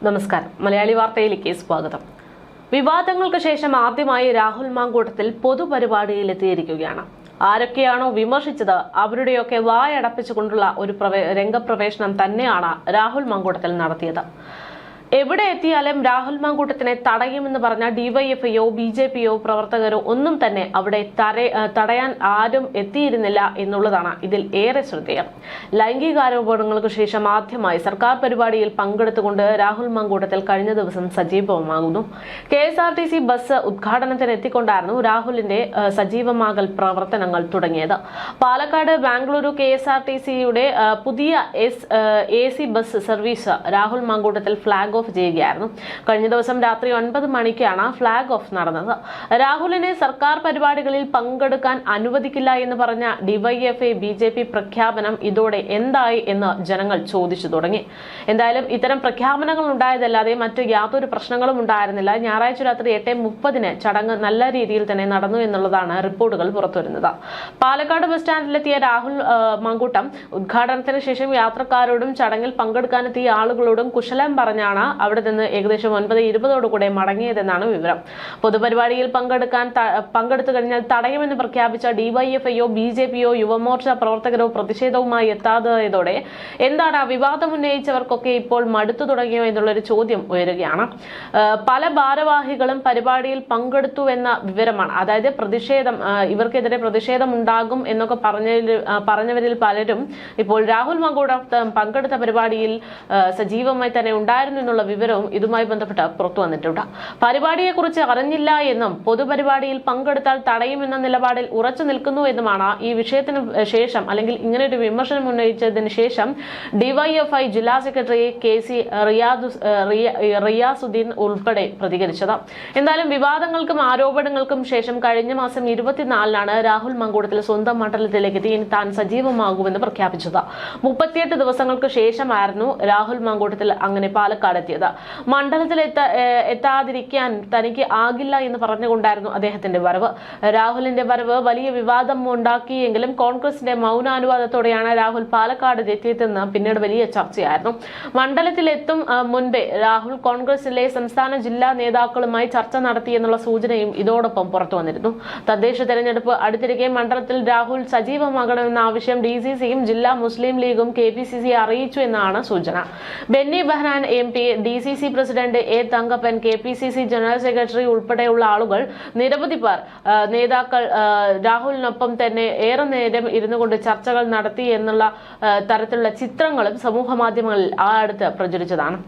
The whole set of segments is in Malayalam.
നമസ്കാരം. മലയാളി വാർത്തയിലേക്ക് സ്വാഗതം. വിവാദങ്ങൾക്ക് ശേഷം ആദ്യമായി രാഹുൽ മാങ്കൂട്ടത്തിൽ പൊതുപരിപാടിയിൽ എത്തിയിരിക്കുകയാണ്. ആരൊക്കെയാണോ വിമർശിച്ചത് അവരുടെയൊക്കെ വായടപ്പിച്ചുകൊണ്ടുള്ള ഒരു രംഗപ്രവേശനം തന്നെയാണ് രാഹുൽ മാങ്കൂട്ടത്തിൽ നടത്തിയത്. എവിടെ എത്തിയാലും രാഹുൽ മാങ്കൂട്ടത്തിനെ തടയുമെന്ന് പറഞ്ഞ ഡിവൈഎഫ്ഐയോ ബിജെപിയോ പ്രവർത്തകരോ ഒന്നും തന്നെ അവിടെ തടയാൻ ആരും എത്തിയിരുന്നില്ല എന്നുള്ളതാണ് ഇതിൽ ഏറെ ശ്രദ്ധേയം. ലൈംഗികാരോപണങ്ങൾക്ക് ശേഷം ആദ്യമായി സർക്കാർ പരിപാടിയിൽ പങ്കെടുത്തുകൊണ്ട് രാഹുൽ മാങ്കൂട്ടത്തിൽ കഴിഞ്ഞ ദിവസം സജീവമാകുന്നു. KSRTC ബസ് ഉദ്ഘാടനത്തിന് എത്തിക്കൊണ്ടായിരുന്നു രാഹുലിന്റെ സജീവമാകൽ പ്രവർത്തനങ്ങൾ തുടങ്ങിയത്. പാലക്കാട് ബാംഗ്ലൂരു KSRTCയുടെ പുതിയ AC bus service Rahul Mamkootathil flag off ചെയ്യുകയായിരുന്നു. കഴിഞ്ഞ ദിവസം രാത്രി 9 മണിക്കാണ് ഫ്ലാഗ് ഓഫ് നടന്നത്. രാഹുലിനെ സർക്കാർ പരിപാടികളിൽ പങ്കെടുക്കാൻ അനുവദിക്കില്ല എന്ന് പറഞ്ഞ ഡിവൈഎഫ്ഐ BJP പ്രഖ്യാപനം ഇതോടെ എന്തായി എന്ന് ജനങ്ങൾ ചോദിച്ചു തുടങ്ങി. എന്തായാലും ഇത്തരം പ്രഖ്യാപനങ്ങൾ ഉണ്ടായതല്ലാതെ മറ്റു യാതൊരു പ്രശ്നങ്ങളും ഉണ്ടായിരുന്നില്ല. ഞായറാഴ്ച രാത്രി 8:30 ചടങ്ങ് നല്ല രീതിയിൽ തന്നെ നടന്നു എന്നുള്ളതാണ് റിപ്പോർട്ടുകൾ പുറത്തുവരുന്നത്. പാലക്കാട് ബസ് സ്റ്റാൻഡിലെത്തിയ രാഹുൽ മാങ്കൂട്ടം ഉദ്ഘാടനത്തിന് ശേഷം യാത്രക്കാരോടും ചടങ്ങിൽ പങ്കെടുക്കാനെത്തിയ ആളുകളോടും കുശലം പറഞ്ഞാണ് അവിടെ നിന്ന് ഏകദേശം 9:20 മടങ്ങിയതെന്നാണ് വിവരം. പൊതുപരിപാടിയിൽ പങ്കെടുത്തു കഴിഞ്ഞാൽ തടയുമെന്ന് പ്രഖ്യാപിച്ച ഡിവൈഎഫ്ഐയോ BJPയോ യുവമോർച്ച പ്രവർത്തകരോ പ്രതിഷേധവുമായി എത്താതായതോടെ എന്താണ് വിവാദം ഉന്നയിച്ചവർക്കൊക്കെ ഇപ്പോൾ മടുത്തു തുടങ്ങിയോ എന്നുള്ളൊരു ചോദ്യം ഉയരുകയാണ്. പല ഭാരവാഹികളും പരിപാടിയിൽ പങ്കെടുത്തു എന്ന വിവരമാണ്. അതായത് ഇവർക്കെതിരെ പ്രതിഷേധം ഉണ്ടാകും എന്നൊക്കെ പറഞ്ഞവരിൽ പലരും ഇപ്പോൾ രാഹുൽ മാങ്കൂട്ടം പങ്കെടുത്ത പരിപാടിയിൽ സജീവമായി തന്നെ ഉണ്ടായിരുന്നു എന്നുള്ള വിവരവും ഇതുമായി ബന്ധപ്പെട്ട് പുറത്തു വന്നിട്ടുണ്ട്. പരിപാടിയെക്കുറിച്ച് അറിഞ്ഞില്ല എന്നും പൊതുപരിപാടിയിൽ പങ്കെടുത്താൽ തടയുമെന്ന നിലപാടിൽ ഉറച്ചു നിൽക്കുന്നു എന്നുമാണ് ഈ വിഷയത്തിന് ശേഷം അല്ലെങ്കിൽ ഇങ്ങനെ ഒരു വിമർശനം ഉന്നയിച്ചതിന് ശേഷം ഡിവൈഎഫ്ഐ ജില്ലാ സെക്രട്ടറി KC റിയാസുദ്ദീൻ ഉൾപ്പെടെ പ്രതികരിച്ചത്. എന്തായാലും വിവാദങ്ങൾക്കും ആരോപണങ്ങൾക്കും ശേഷം കഴിഞ്ഞ മാസം 24-നാണ് രാഹുൽ മാങ്കൂട്ടത്തിൽ സ്വന്തം മണ്ഡലത്തിലേക്ക് എത്തി താൻ സജീവമാകുമെന്ന് പ്രഖ്യാപിച്ചത്. 38 ദിവസങ്ങൾക്ക് ശേഷമായിരുന്നു രാഹുൽ മാങ്കൂട്ടത്തിൽ അങ്ങനെ പാലക്കാട് എത്തിയത്. മണ്ഡലത്തിൽ എത്താതിരിക്കാൻ തനിക്ക് ആകില്ല എന്ന് പറഞ്ഞുകൊണ്ടായിരുന്നു അദ്ദേഹത്തിന്റെ വരവ്. രാഹുലിന്റെ വരവ് വലിയ വിവാദം ഉണ്ടാക്കിയെങ്കിലും കോൺഗ്രസിന്റെ മൗനാനുവാദത്തോടെയാണ് രാഹുൽ പാലക്കാട് എത്തിയതെന്ന് പിന്നീട് വലിയ ചർച്ചയായിരുന്നു. മണ്ഡലത്തിലെത്തും മുൻപേ രാഹുൽ കോൺഗ്രസിലെ സംസ്ഥാന ജില്ലാ നേതാക്കളുമായി ചർച്ച നടത്തിയെന്നുള്ള സൂചനയും ഇതോടൊപ്പം പുറത്തു വന്നിരുന്നു. തദ്ദേശ തെരഞ്ഞെടുപ്പ് അടുത്തിരിക്കെ മണ്ഡലത്തിൽ രാഹുൽ സജീവമാകണമെന്ന ആവശ്യം DCCയും ജില്ലാ മുസ്ലിം ലീഗും KPCC അറിയിച്ചു എന്നാണ് സൂചന. Benny Behanan MP, DCC president A Thankappan, KPCC general secretary ഉൾപ്പെടെയുള്ള ആളുകൾ, നിരവധി നേതാക്കൾ രാഹുലിനൊപ്പം തന്നെ ഏറെ നേരം ഇരുന്നുകൊണ്ട് ചർച്ചകൾ നടത്തി എന്നുള്ള തരത്തിലുള്ള ചിത്രങ്ങളും സമൂഹ മാധ്യമങ്ങളിൽ അടുത്ത് പ്രചരിച്ചതാണ്.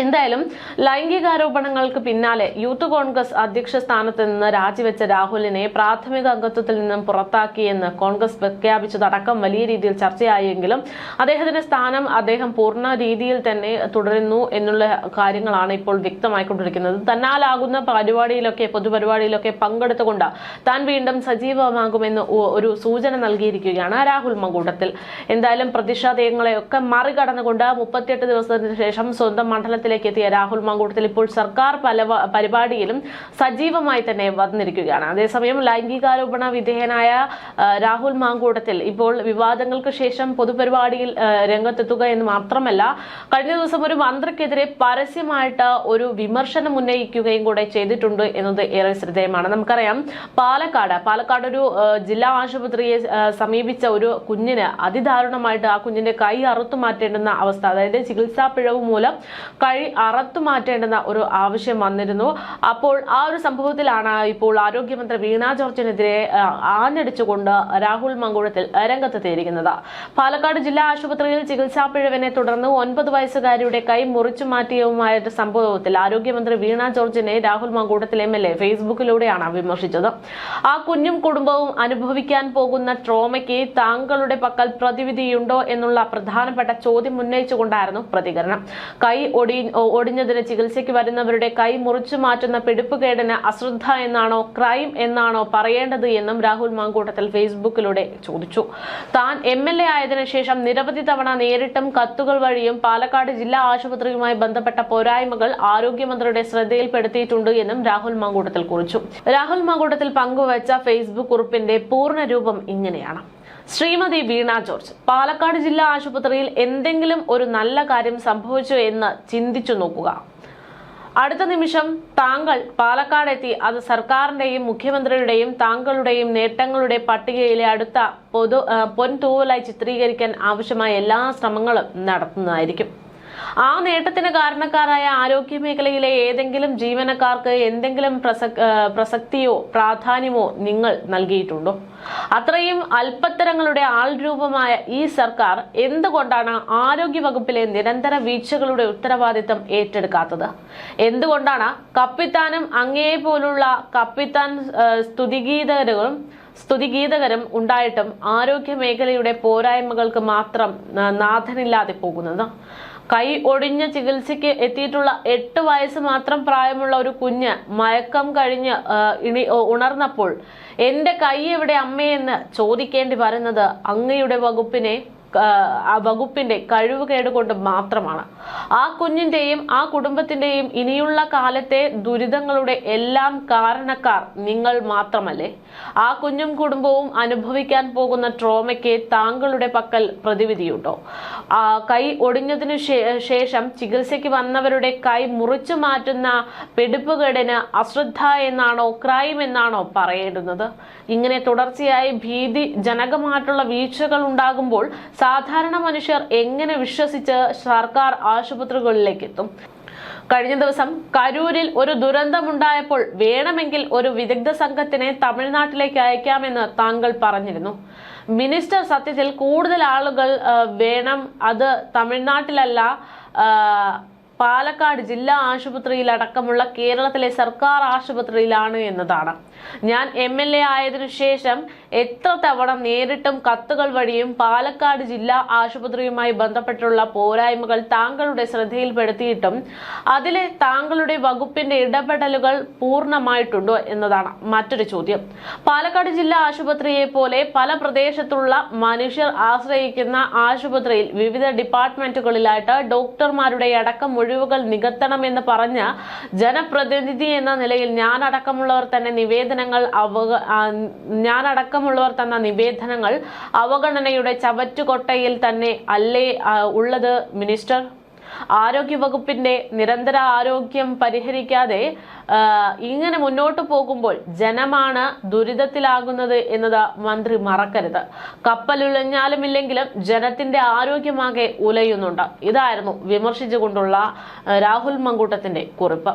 എന്തായാലും ലൈംഗികാരോപണങ്ങൾക്ക് പിന്നാലെ യൂത്ത് കോൺഗ്രസ് അധ്യക്ഷ സ്ഥാനത്ത് നിന്ന് രാജിവെച്ച രാഹുലിനെ പ്രാഥമിക അംഗത്വത്തിൽ നിന്നും പുറത്താക്കിയെന്ന് കോൺഗ്രസ് പ്രഖ്യാപിച്ചതടക്കം വലിയ രീതിയിൽ ചർച്ചയായെങ്കിലും അദ്ദേഹത്തിന്റെ സ്ഥാനം അദ്ദേഹം പൂർണ്ണ രീതിയിൽ തന്നെ തുടരുന്നു എന്നുള്ള കാര്യങ്ങളാണ് ഇപ്പോൾ വ്യക്തമായിക്കൊണ്ടിരിക്കുന്നത്. തന്നാലാകുന്ന പൊതുപരിപാടിയിലൊക്കെ പങ്കെടുത്തുകൊണ്ട് താൻ വീണ്ടും സജീവമാകുമെന്ന് ഒരു സൂചന നൽകിയിരിക്കുകയാണ് രാഹുൽ മാങ്കൂട്ടത്തിൽ. എന്തായാലും പ്രതിഷേധങ്ങളെയൊക്കെ മറികടന്നുകൊണ്ട് 38 ദിവസത്തിന് ശേഷം സ്വന്തം മണ്ഡലത്തിൽ എത്തിയ രാഹുൽ മാങ്കൂട്ടത്തിൽ ഇപ്പോൾ സർക്കാർ പല പരിപാടിയിലും സജീവമായി തന്നെ വന്നിരിക്കുകയാണ്. അതേസമയം ലൈംഗികാരോപണ വിധേയനായ രാഹുൽ മാങ്കൂട്ടത്തിൽ ഇപ്പോൾ വിവാദങ്ങൾക്ക് ശേഷം പൊതുപരിപാടിയിൽ രംഗത്തെത്തുക എന്ന് മാത്രമല്ല, കഴിഞ്ഞ ദിവസം ഒരു മന്ത്രിക്കെതിരെ പരസ്യമായിട്ട് ഒരു വിമർശനം ഉന്നയിക്കുകയും കൂടെ ചെയ്തിട്ടുണ്ട് എന്നത് ഏറെ ശ്രദ്ധേയമാണ്. നമുക്കറിയാം പാലക്കാട് ഒരു ജില്ലാ ആശുപത്രിയെ സമീപിച്ച ഒരു കുഞ്ഞിന് അതിദാരുണമായിട്ട് ആ കുഞ്ഞിന്റെ കൈ അറുത്തു മാറ്റേണ്ടുന്ന അവസ്ഥ, അതായത് ചികിത്സാ പിഴവ് മൂലം അറത്തു മാറ്റേണ്ടുന്ന ഒരു ആവശ്യം വന്നിരുന്നു. അപ്പോൾ ആ ഒരു സംഭവത്തിലാണ് ഇപ്പോൾ ആരോഗ്യമന്ത്രി വീണ ജോർജിനെതിരെ ആഞ്ഞടിച്ചുകൊണ്ട് രാഹുൽ മാങ്കൂട്ടത്തിൽ രംഗത്തെത്തിയിരിക്കുന്നത്. പാലക്കാട് ജില്ലാ ആശുപത്രിയിൽ ചികിത്സാ പിഴവിനെ തുടർന്ന് 9 വയസ്സുകാരിയുടെ കൈ മുറിച്ചു മാറ്റിയതുമായ സംഭവത്തിൽ ആരോഗ്യമന്ത്രി വീണ ജോർജിനെ രാഹുൽ മാങ്കൂട്ടത്തിൽ MLA ഫേസ്ബുക്കിലൂടെയാണ് വിമർശിച്ചത്. ആ കുഞ്ഞും കുടുംബവും അനുഭവിക്കാൻ പോകുന്ന ട്രോമയ്ക്ക് താങ്കളുടെ പക്കൽ പ്രതിവിധിയുണ്ടോ എന്നുള്ള പ്രധാനപ്പെട്ട ചോദ്യം ഉന്നയിച്ചുകൊണ്ടായിരുന്നു പ്രതികരണം. കൈ ഒടിഞ്ഞതിന് ചികിത്സയ്ക്ക് വരുന്നവരുടെ കൈ മുറിച്ചു മാറ്റുന്ന പിടിപ്പുകേടിന് അശ്രദ്ധ എന്നാണോ ക്രൈം എന്നാണോ പറയേണ്ടത് എന്നും രാഹുൽ മാങ്കൂട്ടത്തിൽ ഫേസ്ബുക്കിലൂടെ ചോദിച്ചു. താൻ MLA ആയതിനു ശേഷം നിരവധി തവണ നേരിട്ടും കത്തുകൾ വഴിയും പാലക്കാട് ജില്ലാ ആശുപത്രിയുമായി ബന്ധപ്പെട്ട പോരായ്മകൾ ആരോഗ്യമന്ത്രിയുടെ ശ്രദ്ധയിൽപ്പെടുത്തിയിട്ടുണ്ട് എന്നും രാഹുൽ മാങ്കൂട്ടത്തിൽ കുറിച്ചു. രാഹുൽ മാങ്കൂട്ടത്തിൽ പങ്കുവച്ച ഫേസ്ബുക്ക് കുറിപ്പിന്റെ പൂർണ്ണ രൂപം ഇങ്ങനെയാണ്. ശ്രീമതി വീണ ജോർജ് പാലക്കാട് ജില്ലാ ആശുപത്രിയിൽ എന്തെങ്കിലും ഒരു നല്ല കാര്യം സംഭവിച്ചു എന്ന് ചിന്തിച്ചു നോക്കുക. അടുത്ത നിമിഷം താങ്കൾ പാലക്കാടെത്തി അത് സർക്കാരിന്റെയും മുഖ്യമന്ത്രിയുടെയും താങ്കളുടെയും നേട്ടങ്ങളുടെ പട്ടികയിലെ അടുത്ത പൊൻതൂവലായി ചിത്രീകരിക്കാൻ ആവശ്യമായ എല്ലാ ശ്രമങ്ങളും നടത്തുന്നതായിരിക്കും. ആ നേട്ടത്തിന് കാരണക്കാരായ ആരോഗ്യ മേഖലയിലെ ഏതെങ്കിലും ജീവനക്കാർക്ക് എന്തെങ്കിലും പ്രസക്തിയോ പ്രാധാന്യമോ നിങ്ങൾ നൽകിയിട്ടുണ്ടോ? അത്രയും അല്പത്തരങ്ങളുടെ ആൾരൂപമായ ഈ സർക്കാർ എന്തുകൊണ്ടാണ് ആരോഗ്യ വകുപ്പിലെ നിരന്തര വീഴ്ചകളുടെ ഉത്തരവാദിത്തം ഏറ്റെടുക്കാത്തത്? എന്തുകൊണ്ടാണ് കപ്പിത്താനും അങ്ങേ പോലുള്ള കപ്പിത്താൻ സ്തുതിഗീതകരും ഉണ്ടായിട്ടും ആരോഗ്യ മേഖലയുടെ പോരായ്മകൾക്ക് മാത്രം നാഥനില്ലാതെ പോകുന്നത്? കൈ ഒടിഞ്ഞ ചികിത്സയ്ക്ക് എത്തിയിട്ടുള്ള 8 വയസ്സ് മാത്രം പ്രായമുള്ള ഒരു കുഞ്ഞ് മയക്കം കഴിഞ്ഞ് ഉണർന്നപ്പോൾ എന്റെ കൈ എവിടെ അമ്മയെന്ന് ചോദിക്കേണ്ടി വരുന്നത് അങ്ങയുടെ വകുപ്പിന്റെ കഴിവുകേട് കൊണ്ട് മാത്രമാണ്. ആ കുഞ്ഞിന്റെയും ആ കുടുംബത്തിന്റെയും ഇനിയുള്ള കാലത്തെ ദുരിതങ്ങളുടെ എല്ലാം കാരണക്കാർ നിങ്ങൾ മാത്രമല്ലേ? ആ കുഞ്ഞും കുടുംബവും അനുഭവിക്കാൻ പോകുന്ന ട്രോമയ്ക്ക് താങ്കളുടെ പക്കൽ പ്രതിവിധിയുണ്ടോ? കൈ ഒടിഞ്ഞതിനു ശേഷം ചികിത്സയ്ക്ക് വന്നവരുടെ കൈ മുറിച്ചു മാറ്റുന്ന പിടിപ്പുകേടിന് അശ്രദ്ധ എന്നാണോ ക്രൈം എന്നാണോ പറയേണ്ടുന്നത്? ഇങ്ങനെ തുടർച്ചയായി ഭീതിജനകമായിട്ടുള്ള വീഴ്ചകൾ ഉണ്ടാകുമ്പോൾ സാധാരണ മനുഷ്യർ എങ്ങനെ വിശ്വസിച്ച് സർക്കാർ ആശുപത്രികളിലേക്ക് എത്തും? കഴിഞ്ഞ ദിവസം കരൂരിൽ ഒരു ദുരന്തമുണ്ടായപ്പോൾ വേണമെങ്കിൽ ഒരു വിദഗ്ധ സംഘത്തിനെ തമിഴ്നാട്ടിലേക്ക് അയക്കാമെന്ന് താങ്കൾ പറഞ്ഞിരുന്നു. മിനിസ്റ്റർ സത്യത്തിൽ കൂടുതൽ ആളുകൾ വേണം, അത് തമിഴ്നാട്ടിലല്ല പാലക്കാട് ജില്ലാ ആശുപത്രിയിൽ അടക്കമുള്ള കേരളത്തിലെ സർക്കാർ ആശുപത്രിയിലാണ് എന്നതാണ്. ഞാൻ MLA ആയതിനു ശേഷം എത്ര തവണ നേരിട്ടും കത്തുകൾ വഴിയും പാലക്കാട് ജില്ലാ ആശുപത്രിയുമായി ബന്ധപ്പെട്ടുള്ള പോരായ്മകൾ താങ്കളുടെ ശ്രദ്ധയിൽപ്പെടുത്തിയിട്ടും അതിലെ താങ്കളുടെ വകുപ്പിന്റെ ഇടപെടലുകൾ പൂർണ്ണമായിട്ടുണ്ടോ എന്നതാണ് മറ്റൊരു ചോദ്യം. പാലക്കാട് ജില്ലാ ആശുപത്രിയെ പോലെ പല പ്രദേശത്തുള്ള മനുഷ്യർ ആശ്രയിക്കുന്ന ആശുപത്രിയിൽ വിവിധ ഡിപ്പാർട്ട്മെന്റുകളിലായിട്ട് ഡോക്ടർമാരുടെ അടക്കം ഒഴിവുകൾ നികത്തണമെന്ന് പറഞ്ഞ ജനപ്രതിനിധി എന്ന നിലയിൽ ഞാനടക്കമുള്ളവർ തന്ന നിവേദനങ്ങൾ അവഗണനയുടെ ചവറ്റുകൊട്ടയിൽ തന്നെ അല്ലേ ഉള്ളത് മിനിസ്റ്റർ? ആരോഗ്യ വകുപ്പിന്റെ നിരന്തര ആരോഗ്യം പരിഹരിക്കാതെ ഇങ്ങനെ മുന്നോട്ട് പോകുമ്പോൾ ജനമാണ് ദുരിതത്തിലാകുന്നത് എന്നത് മന്ത്രി മറക്കരുത്. കപ്പലുലഞ്ഞാലും ഇല്ലെങ്കിലും ജനത്തിന്റെ ആരോഗ്യമാകെ ഉലയുന്നുണ്ട്. ഇതായിരുന്നു വിമർശിച്ചുകൊണ്ടുള്ള രാഹുൽ മങ്കൂട്ടത്തിന്റെ കുറിപ്പ്.